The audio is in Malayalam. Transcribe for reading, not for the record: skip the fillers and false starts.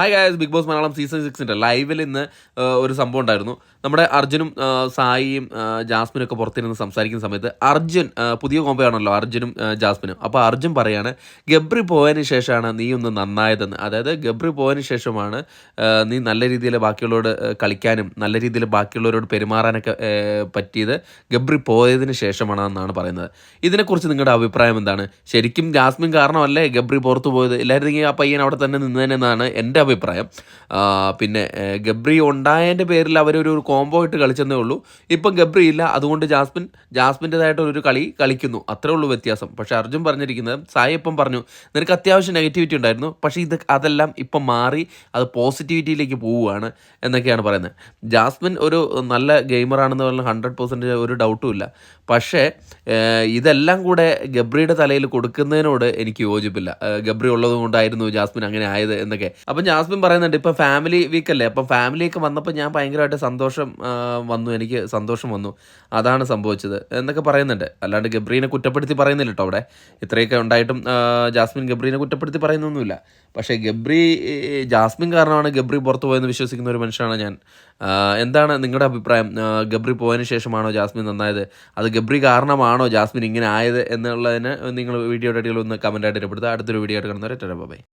Hi guys, Bigg Boss Malayalam season 6 ലൈവിൽ ഇന്ന് ഒരു സംഭവം ഉണ്ടായിരുന്നു. നമ്മുടെ അർജുനും സായിയും ജാസ്മിനും ഒക്കെ പുറത്തിരുന്ന് സംസാരിക്കുന്ന സമയത്ത് അർജുൻ പുതിയ കോമ്പോ ആണല്ലോ അർജുനും ജാസ്മിനും. അപ്പോൾ അർജുൻ പറയാണ്, ഗബ്രി പോയതിന് ശേഷമാണ് നീ ഒന്ന് നന്നായതെന്ന്. അതായത് ഗബ്രി പോയതിന് ശേഷമാണ് നീ നല്ല രീതിയിൽ ബാക്കിയുള്ളവരോട് കളിക്കാനും നല്ല രീതിയിൽ ബാക്കിയുള്ളവരോട് പെരുമാറാനൊക്കെ പറ്റിയത് ഗബ്രി പോയതിന് ശേഷമാണെന്നാണ് പറയുന്നത്. ഇതിനെക്കുറിച്ച് നിങ്ങളുടെ അഭിപ്രായം എന്താണ്? ശരിക്കും ജാസ്മിൻ കാരണമല്ലേ ഗബ്രി പുറത്തു പോയത്? ഇല്ലായിരുന്നെങ്കിൽ ആ പയ്യൻ അവിടെ തന്നെ നിന്നതെന്നാണ് എൻ്റെ അഭിപ്രായം. പിന്നെ ഗബ്രി ഉണ്ടായതിൻ്റെ പേരിൽ അവരൊരു കോംബോ ഇട്ട് കളിച്ചെന്നേ ഉള്ളൂ. ഇപ്പം ഗബ്രി ഇല്ല, അതുകൊണ്ട് ജാസ്മിൻ്റെതായിട്ടൊരു കളി കളിക്കുന്നു, അത്രേ ഉള്ളൂ വ്യത്യാസം. പക്ഷേ അർജുൻ പറഞ്ഞിരിക്കുന്നത്, സായി ഇപ്പം പറഞ്ഞു നിനക്ക് അത്യാവശ്യം നെഗറ്റിവിറ്റി ഉണ്ടായിരുന്നു, പക്ഷേ അതെല്ലാം ഇപ്പം മാറി അത് പോസിറ്റിവിറ്റിയിലേക്ക് പോവുകയാണ് എന്നൊക്കെയാണ് പറയുന്നത്. ജാസ്മിൻ ഒരു നല്ല ഗെയിമറാണെന്ന് പറഞ്ഞാൽ 100% ഒരു ഡൗട്ടും ഇല്ല. പക്ഷേ ഇതെല്ലാം കൂടെ ഗബ്രിയുടെ തലയിൽ കൊടുക്കുന്നതിനോട് എനിക്ക് യോജിപ്പില്ല. ഗബ്രി ഉള്ളത് കൊണ്ടായിരുന്നു ജാസ്മിൻ അങ്ങനെ ആയത് എന്നൊക്കെ. അപ്പം ജാസ്മിൻ പറയുന്നുണ്ട്, ഇപ്പം ഫാമിലി വീക്കല്ലേ, അപ്പം ഫാമിലിയൊക്കെ വന്നപ്പോൾ ഞാൻ ഭയങ്കരമായിട്ട് എനിക്ക് സന്തോഷം വന്നു, അതാണ് സംഭവിച്ചത് എന്നൊക്കെ പറയുന്നുണ്ട്. അല്ലാണ്ട് ഗബ്രീനെ കുറ്റപ്പെടുത്തി പറയുന്നില്ല കേട്ടോ. അവിടെ ഇത്രയൊക്കെ ഉണ്ടായിട്ടും ജാസ്മിൻ ഗബ്രീനെ കുറ്റപ്പെടുത്തി പറയുന്നൊന്നുമില്ല. പക്ഷേ ജാസ്മിൻ കാരണമാണ് ഗബ്രി പുറത്തു പോയെന്ന് വിശ്വസിക്കുന്ന ഒരു മനുഷ്യനാണ് ഞാൻ. എന്താണ് നിങ്ങളുടെ അഭിപ്രായം? ഗബ്രി പോയതിന് ശേഷമാണോ ജാസ്മിൻ നന്നായത്? അത് ഗബ്രി കാരണമാണോ ജാസ്മിൻ ഇങ്ങനെ ആയത് എന്നുള്ളതിന് നിങ്ങൾ വീഡിയോയുടെ അടിയിൽ ഒന്ന് കമൻറ്റായിട്ട് ഇടപെടുത്തുക. അടുത്തൊരു വീഡിയോ ആയിട്ട് കാണുന്നവരെ ബൈ.